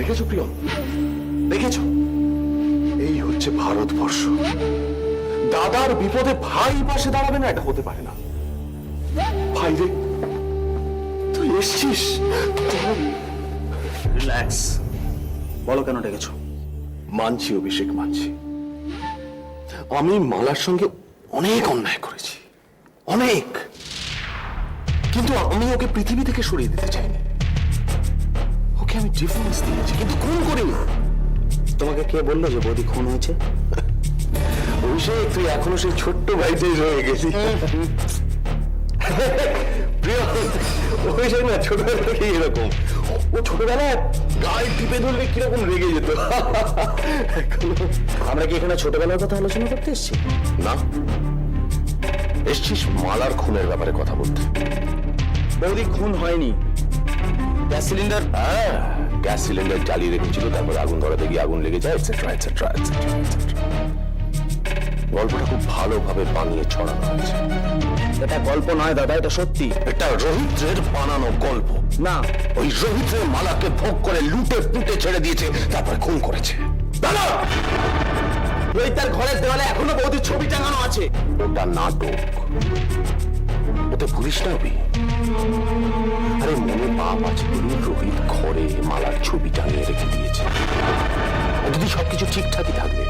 দেখেছো প্রিয়ম, দেখেছো? এই হচ্ছে ভারতবর্ষ। দাদার বিপদে ভাই পাশে দাঁড়াবে না, এটা হতে পারে না। ভাই রে, তুই এসছিস? রিল্যাক্স, বলো কেন ডেকেছো? মানছি অভিষেক, মানছি আমি মালার সঙ্গে অনেক অন্যায় করেছি, অনেক। কিন্তু আমি ওকে পৃথিবী থেকে সরিয়ে দিতে চাইনি। ওকে আমি ডিফারেন্স দিয়েছি, কিন্তু খুন করিনি। তোমাকে কে বললো যে বৌদি খুন হয়েছে? অভিষেক, তুই এখনো সেই ছোট্ট ভাইটাই রয়ে গেছিস। প্রিয় অভিষেক না ছোটবেলা থেকে এরকম। ও ছোটবেলায় গায়ে টিপে ধরলে কিরকম রেগে যেত। আমরা কি এখানে ছোটবেলার কথা আলোচনা করতে এসেছি? না, এসছিস মালার খুনের ব্যাপারে কথা বলতে। বৌদি খুন হয়নি। গ্যাস সিলিন্ডার, হ্যাঁ, গ্যাস সিলিন্ডার জ্বালিয়ে রেখেছিল, তারপরে আগুন ধরাতে গিয়ে আগুন লেগে যায়, এটসেট্রা এটসেট্রা এটসেট্রা। গল্পটা খুব ভালোভাবে বানিয়ে ছড়ানো হয়েছে। এটা গল্প নয় দাদা, এটা সত্যি। এটা রোহিতের বানানো গল্প। না, ওই রোহিতের মালাকে ভোগ করে লুটে পুটে ছেড়ে দিয়েছে, তারপরে খুন করেছে। দাদা, রোহিত তার ঘরের দেওয়ালে এখনো বৌদির ছবি টাঙানো আছে। ওটা নাটক, ওতে ভুলিস না অভি। আরে মনে পাপ আছে বলে রোহিত ঘরে মালার ছবি টাঙিয়ে রেখে দিয়েছে। যদি সবকিছু ঠিকঠাকই থাকবে,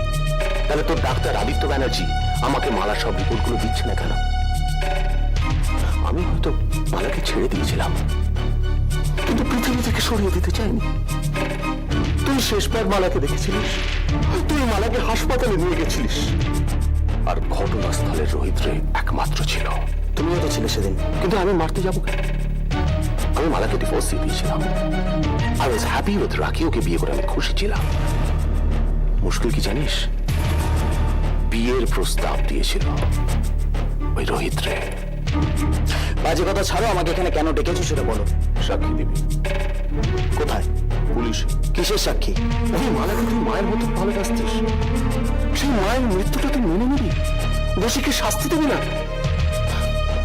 তাহলে তোর ডাক্তার আদিত্য ব্যানার্জি আমাকে মালার সব রিপোর্টগুলো দিচ্ছে না কেন? আমি হয়তো মালাকে ছেড়ে দিয়েছিলাম, কিন্তু পৃথিবী থেকে সরিয়ে দিতে চাইনি। তুই শেষবার মালাকে দেখেছিলিস, তুই মালাকে হাসপাতালে নিয়ে গেছিলিস, আর ঘটনাস্থলে রোহিত রে একমাত্র ছিল। তুমিও তো ছিলে সেদিন। কিন্তু আমি মারতে যাবো কেন? আমি মালাকে ডিভোর্স দিয়ে দিয়েছিলাম। আই ওয়াজ হ্যাপি উইথ রাখি, ওকে বিয়ে করে আমি খুশি ছিলাম। মুশকিল কি জানিস? বিয়ের প্রস্তাব দিয়েছিল ওই রোহিত রে। বাজে কথা ছাড়ো, আমাকে এখানে কেন ডেকেছো সেটা বলো। সাক্ষী দিবি? কোথায়? পুলিশ। কিসের সাক্ষী? ওই মালাকে তুই মায়ের মতো ভালোবাসতিস, সেই মায়ের মৃত্যুটা তুই মেনে নিবি? দোষীকে শাস্তি দেবি না?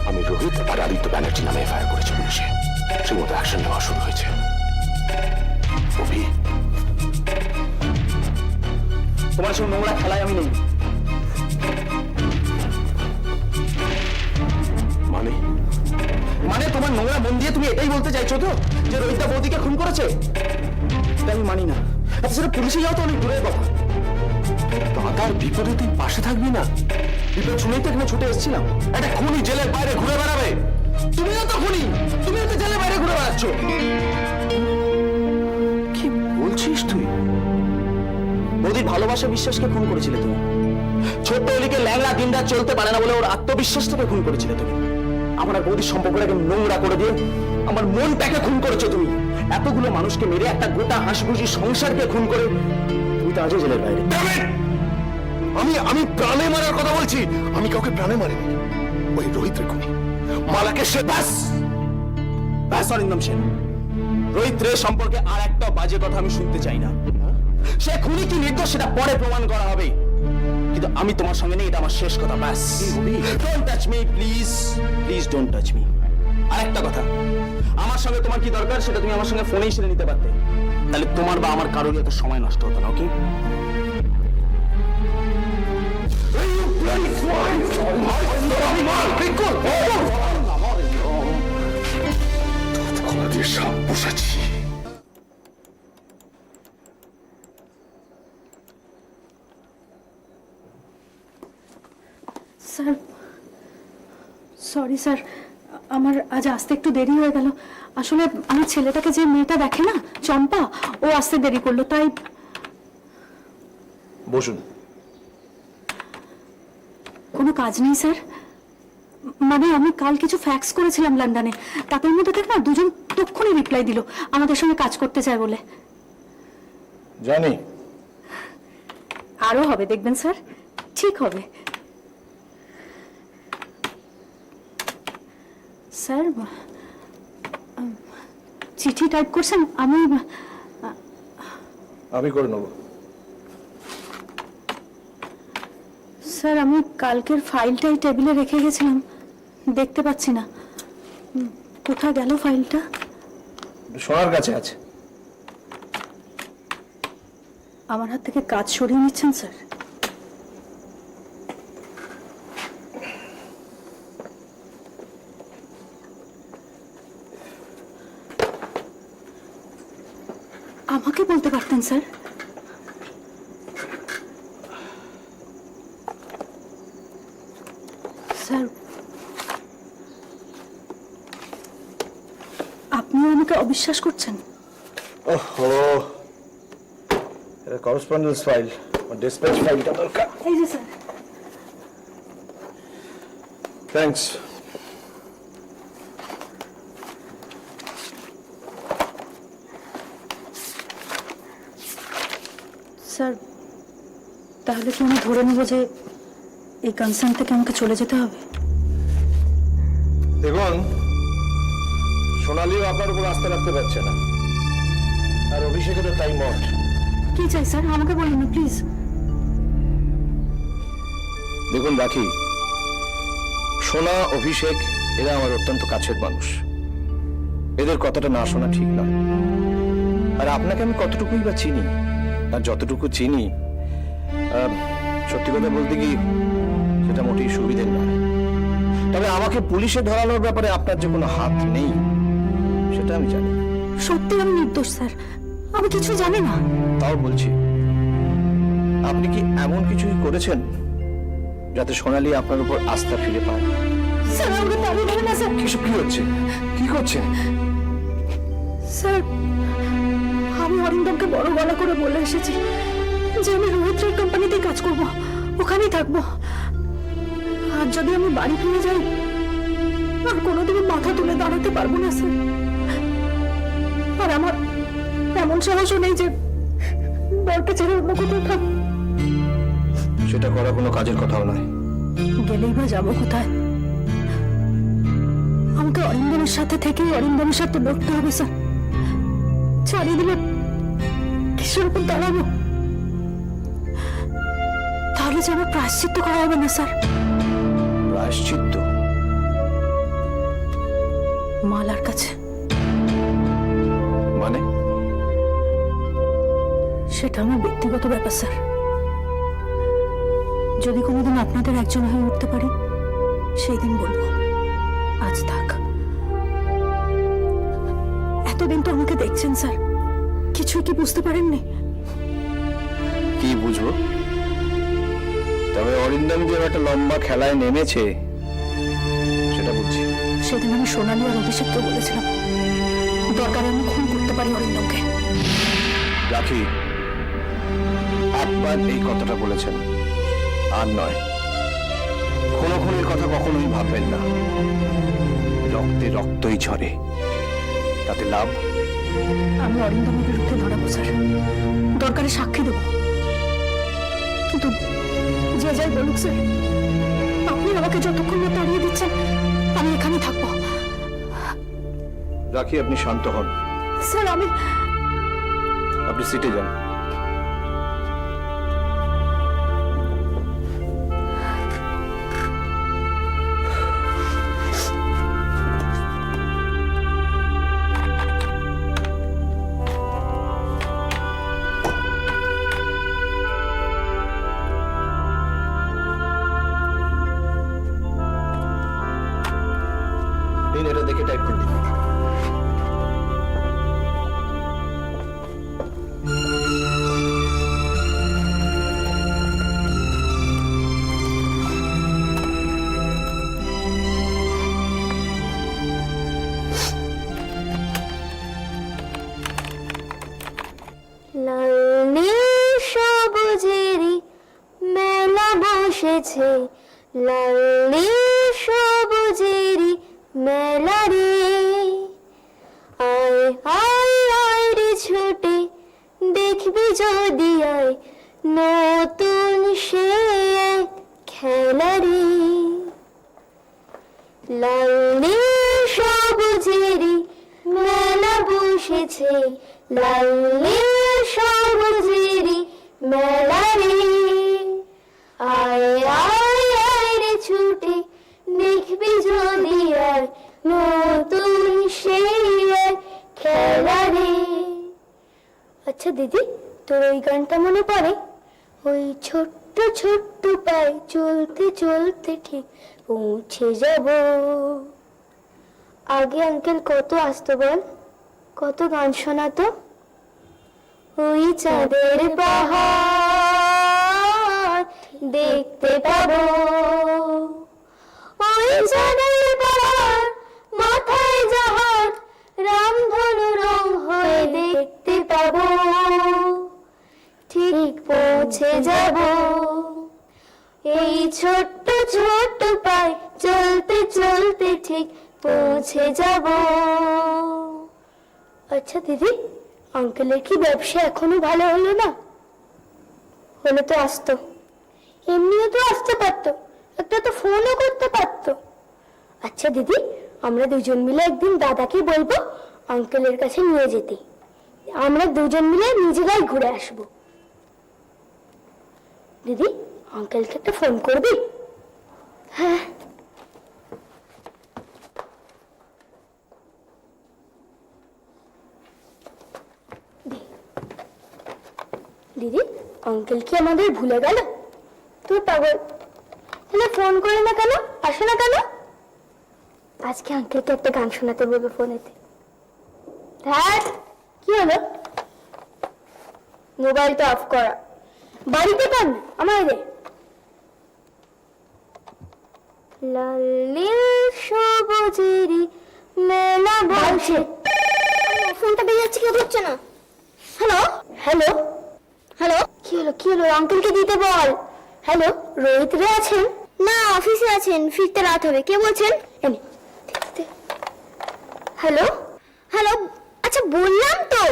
আমি রোহিত আর আদিত্য ব্যানার্জি নামে এফআইআর করেছি পুলিশে। সেই মতো অ্যাকশন নেওয়া শুরু হয়েছে। অভি, তোমার সব নোংরা খেলায় আমি নেই। মানে মানে তোমার নোংরা মন দিয়ে তুমি এটাই বলতে চাইছো তো যে রোহিতদা বৌদিকে খুন করেছে? এটা আমি মানি না। আচ্ছা, সেটা পুলিশে যাও তো অনেক দূরের কথা। দাদার বিপদে তুই পাশে থাকবি না? বিপদ শুনেই তো এখানে ছুটে এসেছিলাম। একটা খুনি জেলের বাইরে ঘুরে বেড়াবে? তুমিও তো খুনি, তুমিও তো জেলের বাইরে ঘুরে বেড়াচ্ছ। কি বলছিস তুই? বৌদির ভালোবাসা বিশ্বাসকে খুন করেছিলে তুমি। ছোট্ট অলিকে ল্যাংড়া দিনরাত চলতে পারে না বলে ওর আত্মবিশ্বাসটাকে খুন করেছিলে তুমি। আমার আর বৌদির সম্পর্কটাকে নোংরা করে দিয়ে আমার মনটাকে খুন করেছো তুমি। এতগুলো মানুষকে মেরে একটা গোটা হাঁসগুজি সংসারকে খুন করে তুমি তো আজও জেলের বাইরে। আমি প্রাণে মারার কথা বলছি। আমি কাউকে প্রাণে মারিনি। ওই রোহিত রে খুনি, মালাকে সে ব্যাস অরিন্দম সেন, রোহিত রে সম্পর্কে আর একটা বাজে কথা আমি শুনতে চাই না। সে খুনি কি নির্দোষ সেটা পরে প্রমাণ করা হবে, কিন্তু আমি তোমার সঙ্গে নেই, এটা আমার শেষ কথা। ব্যাস, don't touch me please, please don't touch me. আর একটা কথা, আমার সঙ্গে তোমার কি দরকার সেটা তুমি আমার সঙ্গে ফোনেই সেরে নিতে পারতে, তাহলে তোমার বা আমার কারোর এত সময় নষ্ট হতো না। ওকে? সাপ বসাচ্ছি। স্যার, সরি স্যার, আমার আজ আসতে একটু দেরি হয়ে গেল। আসলে আমার ছেলেটাকে যে মেয়েটা দেখে না, চম্পা, ও আসতে দেরি করলো, তাই। বসুন। কোনো কাজ নেই স্যার? মানে আমি কাল কিছু ফ্যাক্স করেছিলাম লন্ডনে, তাদের মধ্যে দেখ না দুজন তক্ষুনি রিপ্লাই দিল আমাদের সঙ্গে কাজ করতে চায় বলে। জানি। আরো হবে দেখবেন স্যার, ঠিক হবে। স্যার, চিঠি টাইপ করছেন? আমি করে নেব। স্যার, আমি কালকের ফাইলটাই টেবিলে রেখে গেছিলাম, দেখতে পাচ্ছি না। কোথায় গেল ফাইলটা? সোনার কাছে আছে। আমার হাত থেকে কাজ সরিয়ে নিচ্ছেন স্যার? আমাকে বলতে পারতেন স্যার। স্যার, আপনিও আমাকে অবিশ্বাস করছেন? ওহো, এটা করেসপন্ডেন্স ফাইল, ডিসপ্যাচ ফাইলটা দরকার। এই যে স্যার। থ্যাঙ্কস। স্যার, তাহলে কি আমি ধরে নেব যে এই কনসার্ন থেকে আমাকে চলে যেতে হবে? দেখুন, সোনালিও আপনার উপর আস্থা রাখতে পারছে না, আর অভিষেকেরও তাই মত। কি চাই স্যার, আমাকে বলুন না প্লিজ। দেখুন রাখি, সোনা, অভিষেক এরা আমার অত্যন্ত কাছের মানুষ, এদের কথাটা না শোনা ঠিক নয়। আর আপনাকে আমি কতটুকুই বা চিনি, আর যতটুকু চিনি, সত্যি কথা বলতে কি সেটা মোটেই সুবিধের নয়। তবে আমাকে পুলিশে ধরানোর ব্যাপারে আপনার যে কোনো হাত নেই সেটা আমি জানি। সত্যি আমি নির্দোষ স্যার, আমি কিছু জানি না। তাও বলছি, আপনি কি এমন কিছুই করেছেন যাতে সোনালী আপনার উপর আস্থা ফিরে পায়? স্যার, আমাকে তাড়িয়ে দেবেন না স্যার। কিসব কি হচ্ছে, কি করছেন? স্যার, আমি অরিন্দমকে বড় গলা করে বলে এসেছি যে আমি রোহিতের কোম্পানিতে কাজ করব, ওখানেই থাকবো। আর যদি আমি বাড়ি ফিরে যাই আর কোনোদিনও মাথা তুলে দাঁড়াতে পারবো না স্যার। আর আমার এমন সাহসও নেই যে বরকে ছেড়ে অন্য কোথাও থাকবো। সেটা করা কোনো কাজের কথাও নয়। গেলেই বা যাবো কোথায়? আমাকে অরিন্দমের সাথে থেকে অরিন্দমের সাথে লড়তে হবে স্যার। ছাড়িয়ে দিলে কিসের উপর দাঁড়াবো? তাহলে যে আমার প্রায়শ্চিত্ত করা হবে না স্যার। প্রায়শ্চিত্ত? মালার কাছে। মানে? সেটা আমার ব্যক্তিগত ব্যাপার স্যার। যদি কোনোদিন আপনাদের একজন হয়ে উঠতে পারি সেই দিন বলবো। আজ থাক। এতদিন তো আমাকে দেখছেন স্যার, কিছুই কি বুঝতে পারেননি? কি বুঝবো? তবে অরিন্দম যে একটা লম্বা খেলায় নেমেছে সেটা বুঝছি। সেদিন আমি সোনালী আর অভিষেককে বলেছিলাম দরকারে আমি খুন করতে পারি অরিন্দমকে। রাখি, একবার এই কথাটা বলেছেন, আর নয়। কোনো খুনের কথা কখনোই ভাববেন না। রক্তে রক্তই ঝরে, তাতে লাভ? আমি অরিন্দমের বিরুদ্ধে ধরাবো স্যার, দরকারে সাক্ষী দেবো। কিন্তু যে যাই বলুক স্যার, আপনি আমাকে যতক্ষণ না তাড়িয়ে দিচ্ছেন আমি এখানেই থাকবো। রাখি, আপনি শান্ত হন। স্যার, আপনি সিটে যান। এটা দেখে টাইপ করে দিন। লাল নীল সবুজেরই মেলা বসেছে, লাল নীল সবুজেরই মেলা রে। আয় আয় আয় রে ছুটে দেখবি যদি আয়, নতুন সে এক খেলা রে। লাল নীল সবুজেরই মেলা বসেছে, লাল নীল সবুজেরই মেলা রে। আয় আয় আয় রে ছুটে দেখবি যদি আর, নতুন সেই এক খেলা রে। আচ্ছা দিদি, তোর ওই গানটা মনে পড়ে? ওই ছোট্ট ছোট্ট পায়ে চলতে চলতে ঠিক পৌঁছে যাব। আগে আঙ্কেল কত আসতো বল, কত গান শোনাতো। ওই চাঁদের পাহাড় দেখতে পাবো, ওই চাঁদের পাহাড় মাথায় জাহাজ রামধনু রং হয়ে দেখতে পাবো। ঠিক পৌঁছে যাব এই ছোট্ট ছোট্ট পায়ে চলতে চলতে ঠিক পৌঁছে যাব। আচ্ছা দিদি, আঙ্কেলের কি ব্যবসা এখনো ভালো হলো না? হলে তো আসতো, এমনিও তো আসতে পারতো, একটা তো ফোনও করতে পারতো। আচ্ছা দিদি, আমরা দুজন মিলে একদিন দাদাকে বলবো আঙ্কেলের কাছে নিয়ে যেতে। আমরা দুজন মিলে নিজেরাই ঘুরে আসবো। দিদি, আঙ্কেলকে একটা ফোন করবি? হ্যাঁ। দিদি, আঙ্কেল কি আমাদের ভুলে গেল? তুই পাগল, তাহলে ফোন করে না কেন, আসে না কেন? আজকে আঙ্কেলকে একটা গান শোনাতে বলবে ফোনেতে। হ্যাঁ, কি হলো? মোবাইলটা অফ করা। বাড়িতে পান আমার রে। লাল নীল সবুজেরই মেলা বলছে। ফোনটা বেজে যাচ্ছে, কেউ ধরছে না। হ্যালো হ্যালো হ্যালো, কি হলো কি হলো? আঙ্কেলকে দিতে বল। হ্যালো, রোহিত রে আছেন? না, অফিসে আছেন, ফিরতে রাত হবে। কে বলছেন? হ্যালো হ্যালো, আচ্ছা বললাম তো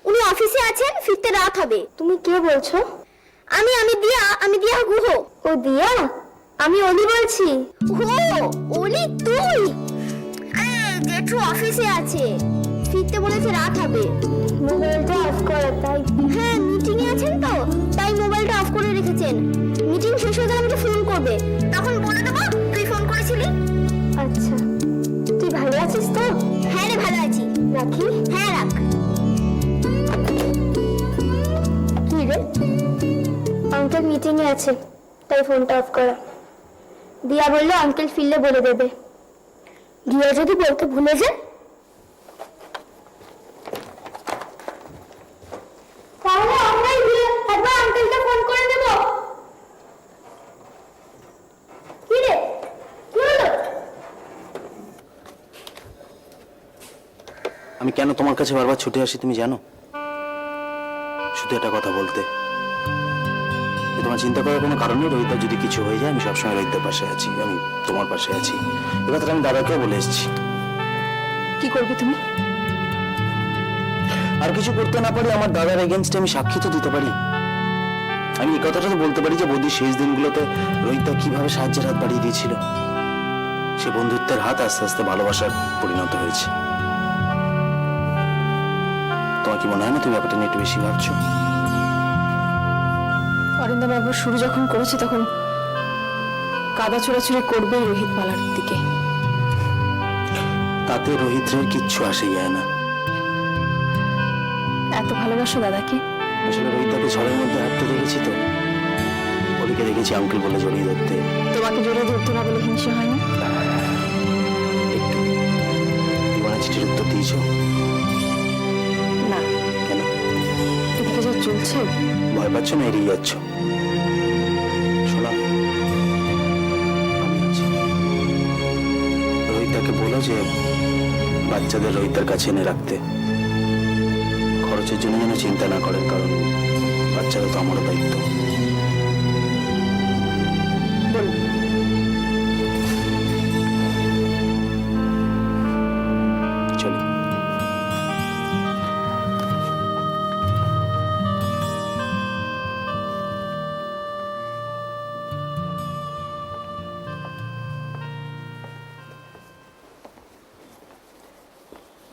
উনি অফিসে আছেন, ফিরতে রাত হবে। তুমি কে বলছো? আমি দিয়া গুহ। ও দিয়া? আমি অলি বলছি। ও অলি তুই? আরে জেঠু অফিসে আছে, ফিরতে বলেছে রাত হবে। মোবাইলটা অফ করা তাই? হ্যাঁ, মিটিং এ আছেন তো তাই মোবাইলটা অফ করে রেখেছেন। মিটিং শেষ হয়ে গেলে আমাকে ফোন করবে, তখন বলে দেবো তুই ফোন করেছিলি। আচ্ছা, তুই ভালো আছিস তো? হ্যাঁ রে, ভালো আছি। রাখি? হ্যাঁ রাখ। কি রে? আঙ্কেল মিটিং এ আছে তাই ফোনটা অফ করা। দিয়া বললো আঙ্কেল ফিরলে বলে দেবে। দিয়া যদি বলতে ভুলে যায় তাহলে আমরাই গিয়ে একবার আঙ্কেলকে ফোন করে দেব। কি রে, কি হলো? আমি কেন তোমার কাছে বারবার ছুটে আসি তুমি জানো? শুধু একটা কথা বলতে, যে তোমার চিন্তা করার কোনো কারণ নেই। রোহিতার যদি কিছু হয়ে যায় আমি সবসময় রোহিতের পাশে আছি, আমি তোমার পাশে আছি। এ কথাটা আমি দাদাকেও বলে এসেছি। কি করবে তুমি? আর কিছু করতে না পারি, আমার দাদার এগেনস্টে আমি সাক্ষী তো দিতে পারি। আমি এই কথাটা তো বলতে পারি যে বৌদির শেষ দিনগুলোতে রোহিতা কিভাবে সাহায্যের হাত বাড়িয়ে দিয়েছিল। সে বন্ধুত্বের হাত আস্তে আস্তে ভালোবাসার পরিণত হয়েছে। তোমার কি মনে হয় না তুমি ব্যাপারটা নিয়ে একটু বেশি ভাবছো? অরিন্দম বাবু শুরু যখন করেছে তখন কাদা ছোড়াছুড়ি করবেই রোহিত পালার দিকে। তাতে রোহিতের কিচ্ছু আসে যায় না। এত ভালোবাসো দাদাকে? আসলে রোহিতাকে ঝড়ের মধ্যে হাঁটতে দেখেছি তো, ওদিকে দেখেছি আঙ্কেল বলে জড়িয়ে ধরতে। তোমাকে জড়িয়ে ধরতে না বলে হিংসে হয় না? একটু দিওয়ানা চিঠির উত্তর দিয়েছো? না। কেন? এদিকে যা চলছে। ভয় পাচ্ছ না এড়িয়ে যাচ্ছ? শোনা, আমি আছি। রোহিতাকে বলো যে বাচ্চাদের রোহিতার কাছে এনে রাখতে, খরচের জন্য যেন চিন্তা না করেন, কারণ বাচ্চারা তো আমারও দায়িত্ব। চলি।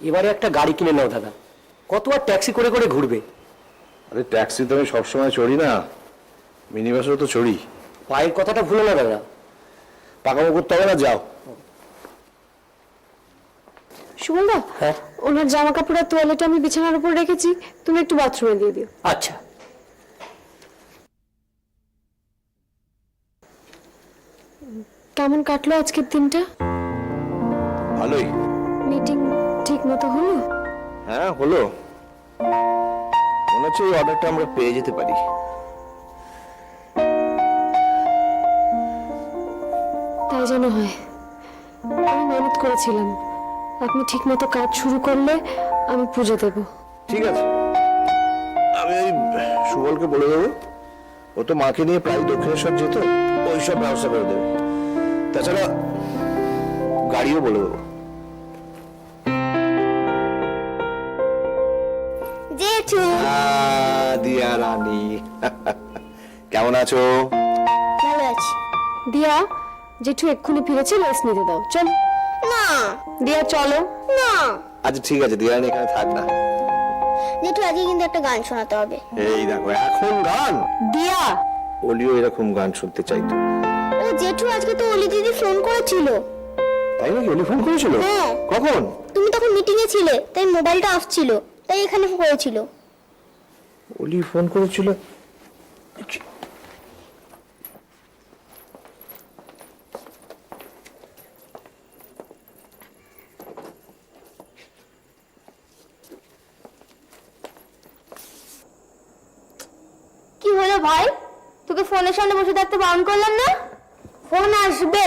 এবারে একটা গাড়ি কিনে নাও দাদা, কত আর ট্যাক্সি করে করে ঘুরবে। আরে ট্যাক্সি তো আমি সবসময় চড়ি না, মিনি বাসও তো চড়ি। পায়ের কথাটা ভুলো না দাদা। পাকামো করতে হবে না, যাও। সুমনদা, হ্যাঁ ওনার জামা কাপড়ের তোয়ালেটা আমি বিছানার উপর রেখেছি, তুমি একটু বাথরুমে দিয়ে দিও। আচ্ছা। কেমন কাটলো আজকের দিনটা? ভালোই। মিটিং ঠিক মতো হলো? হ্যাঁ হলো, মনে হচ্ছে এই অর্ডারটা আমরা পেয়ে যেতে পারি। তাই যেন হয়। আমি মেহনত করেছিলাম, আপনি ঠিক মতো কাজ শুরু করলে আমি পুজো দেব। ঠিক আছে, আমি ওই সুবলকে বলে দেবো, ও তো মাকে নিয়ে প্রায় দক্ষিণেশ্বর যেত, ওই সব ব্যবস্থা করে দেবে। তাছাড়া গাড়িও বলে দেবো। জেঠু দিয়া রানী কেমন আছো? ভালো আছি। দিয়া, জেঠু এক্ষুনি ফিরেছে, লেস নিতে দাও। চল না দিয়া, চলো। না আচ্ছা ঠিক আছে, দিয়া রানী এখানে থাক না। জেঠু আজকে কিন্তু একটা গান শোনাতে হবে। এই দেখো এখন গান, দিয়া, অলিও এরকম গান শুনতে চাইতো। ও জেঠু, আজকে তো অলি দিদি ফোন করেছিল। তাই নাকি? অলি ফোন করেছিল? হ্যাঁ। কখন? তুমি তখন মিটিং এ ছিলে, তাই মোবাইলটা অফ ছিল, তাই এখানে করেছিল। অলি ফোন করেছিল? কি হলো ভাই, তোকে ফোনের সামনে বসে থাকতে বারণ করলাম না? ফোন আসবে।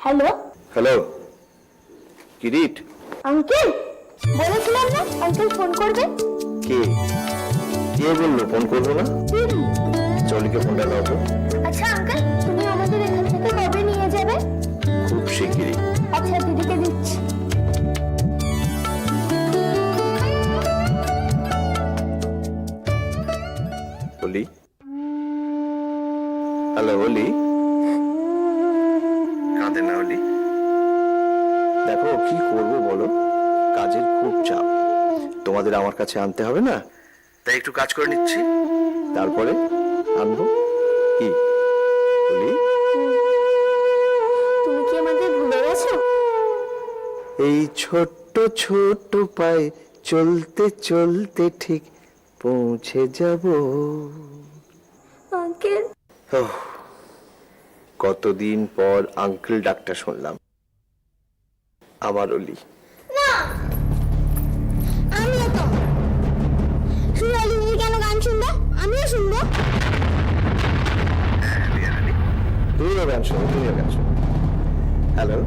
হ্যালো হ্যালো কিরিট, আঙ্কেল, বলেছিলাম না আঙ্কেল ফোন করবে। কে কে বললো ফোন করবো না? চলিকে ফোনটা দাও তো। আচ্ছা আঙ্কেল, তুমি আমাদের এখান থেকে কবে নিয়ে যাবে? খুব শিগগিরই। আচ্ছা দিদিকে দিচ্ছি। অলি, হ্যালো অলি। কাঁদে না অলি। দেখো কি করবো বলো, কাজের খুব চাপ, তোমাদের আমার কাছে আনতে হবে না, তাই একটু কাজ করে নিচ্ছি, তারপরে আনবো। কি অলি? তুমি কি আমাদের ভুলে গেছো? এই ছোট্ট ছোট্ট পায়ে চলতে চলতে ঠিক পৌঁছে যাব। আঙ্কেল, ওহ, কতদিন পর আঙ্কেল ডাকটা শুনলাম। আমার অলি। না আমিও তো শুনে অলি দিদি কেন গান শুনবে, আমিও শুনবো। তুমিও গান শোনো, তুমিও গান শোনো। হ্যালো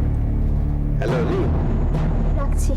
হ্যালো অলি। রাখছি।